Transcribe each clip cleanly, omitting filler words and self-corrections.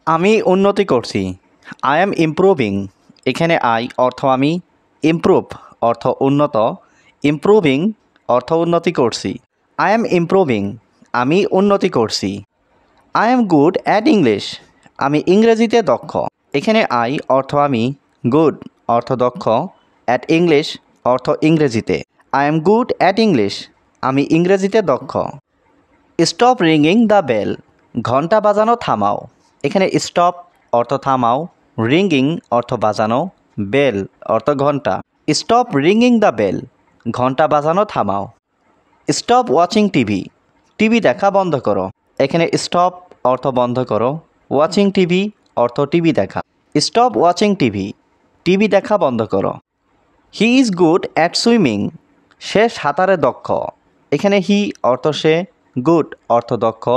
আমি উন্নতি করছি। I am improving. এখানে আই অর্থ আমি, ইমপ্রুভ অর্থ উন্নত, ইমপ্রুভিং অর্থ উন্নতি করছি। I am improving. আমি উন্নতি করছি। I am good at English. আমি ইংরেজিতে দক্ষ। এখানে আই অর্থ আমি, গুড অর্থ দক্ষ, অ্যাট ইংলিশ অর্থ ইংরেজিতে। I am good at English. আমি ইংরেজিতে দক্ষ। স্টপ রিংিং দ্য বেল। ঘন্টা বাজানো থামাও। এখানে স্টপ অর্থ থামাও, রিংিং অর্থ বাজানো, বেল অর্থ ঘন্টা। স্টপ রিংিং দ্য বেল। ঘন্টা বাজানো থামাও। Stop watching TV. টিভি দেখা বন্ধ করো। এখানে স্টপ অর্থ বন্ধ করো, ওয়াচিং টিভি অর্থ টিভি দেখা। Stop watching TV. টিভি দেখা বন্ধ করো। He is good at swimming. সে সাঁতারে দক্ষ। এখানে হি অর্থ সে, গুড অর্থ দক্ষ,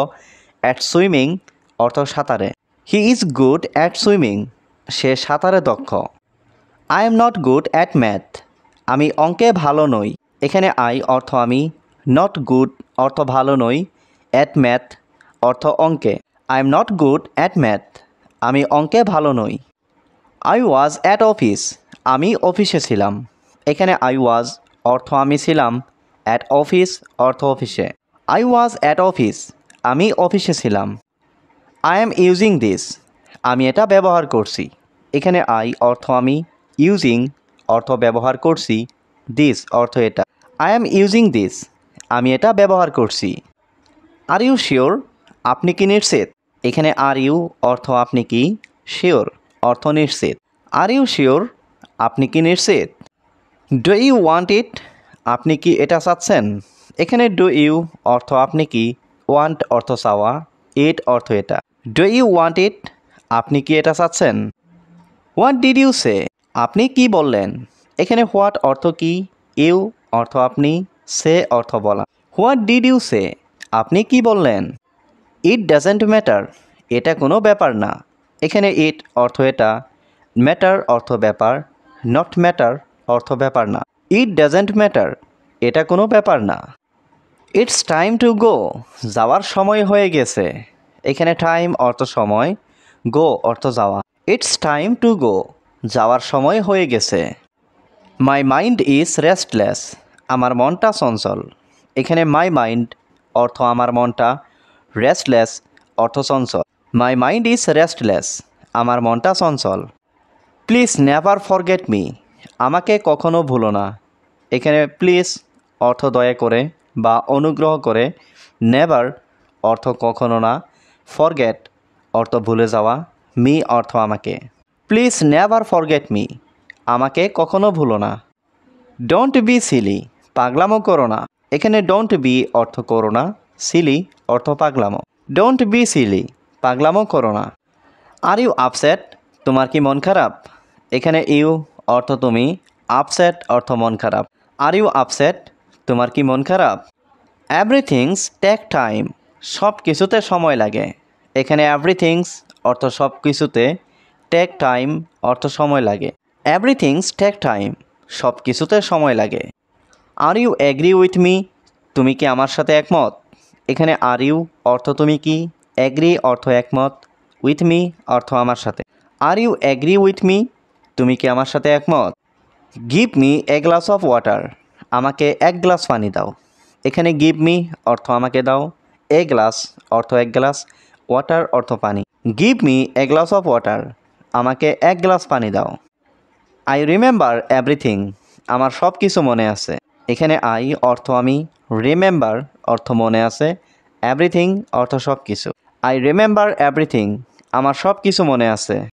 অ্যাট সুইমিং অর্থ সাঁতারে। He is good at swimming. সে সাঁতারে দক্ষ। I am not good at math. আমি অঙ্কে ভালো নই। এখানে আই অর্থ আমি, নট গুড অর্থ ভালো নই, অ্যাট ম্যাথ অর্থ অঙ্কে। I am not good at math. আমি অঙ্কে ভালো নই। I was at office. আমি অফিসে ছিলাম। এখানে আই ওয়াজ অর্থ আমি ছিলাম, অ্যাট অফিস অর্থ অফিসে। I was at office. আমি অফিসে ছিলাম। I am using this. আমি এটা ব্যবহার করছি। এখানে আই অর্থ আমি, ইউজিং অর্থ ব্যবহার করছি, দিস অর্থ এটা। I am using this. আমি এটা ব্যবহার করছি। Are you sure. আপনি কি নিশ্চিত? এখানে আর ইউ অর্থ আপনি কি, শিওর অর্থ নিশ্চিত। Are you sure. আপনি কি নিশ্চিত? Do you want it. আপনি কি এটা চাচ্ছেন? এখানে ডু ইউ অর্থ আপনি কি, ওয়ান্ট অর্থ চাওয়া, ইট অর্থ এটা। Do you want it. আপনি কি এটা চাচ্ছেন? What did you say. আপনি কি বললেন? এখানে হোয়াট অর্থ কি, ইউ অর্থ আপনি, সে অর্থ বলা। What did you say. আপনি কি বললেন? It doesn't matter. এটা কোনো ব্যাপার না। এখানে ইট অর্থ এটা, ম্যাটার অর্থ ব্যাপার, নট ম্যাটার অর্থ ব্যাপার না। It doesn't matter. এটা কোনো ব্যাপার না। It's time to go. যাওয়ার সময় হয়ে গেছে। এখানে টাইম অর্থ সময়, গো অর্থ যাওয়া। It's time to go. যাওয়ার সময় হয়ে গেছে। মাই মাইন্ড ইজ রেস্টলেস। আমার মনটা চঞ্চল। এখানে মাই মাইন্ড অর্থ আমার মনটা, রেস্টলেস অর্থ চঞ্চল। My mind is restless. আমার মনটা চঞ্চল। Please never forget me. আমাকে কখনো ভুলো না। এখানে প্লিজ অর্থ দয়া করে বা অনুগ্রহ করে, নেভার অর্থ কখনো না, ফরগেট অর্থ ভুলে যাওয়া, মি অর্থ আমাকে। Please never forget me. আমাকে কখনো ভুলো না। Don't be silly. পাগলামো করো না। এখানে ডোন্ট বি অর্থ করো না, সিলি অর্থ পাগলামো। Don't be silly. পাগলামো করো না। Are you upset. তোমার কি মন খারাপ? এখানে ইউ অর্থ তুমি, আপসেট অর্থ মন খারাপ। Are you upset. তোমার কি মন খারাপ? Everything's take time. সব কিছুতে সময় লাগে। এখানে এভরিথিংস অর্থ সব কিছুতে, টেক টাইম অর্থ সময় লাগে। Everything's take time. সব কিছুতে সময় লাগে। Are you agree with me. তুমি কি আমার সাথে একমত? এখানে আর ইউ অর্থ তুমি কি, এগ্রি অর্থ একমত, উইথ মি অর্থ আমার সাথে। Are you agree with me. তুমি কি আমার সাথে একমত? Give me a glass of water. আমাকে এক গ্লাস পানি দাও। এখানে গিভ মি অর্থ আমাকে দাও, এ গ্লাস অর্থ এক গ্লাস, ওয়াটার অর্থ পানি। Give me a glass of water. আমাকে এক গ্লাস পানি দাও। I remember everything. আমার সব কিছু মনে আছে। এখানে আই অর্থ আমি, রিমেম্বার অর্থ মনে আছে, এভরিথিং অর্থ সব কিছু। I remember everything. আমার সব কিছু মনে আছে।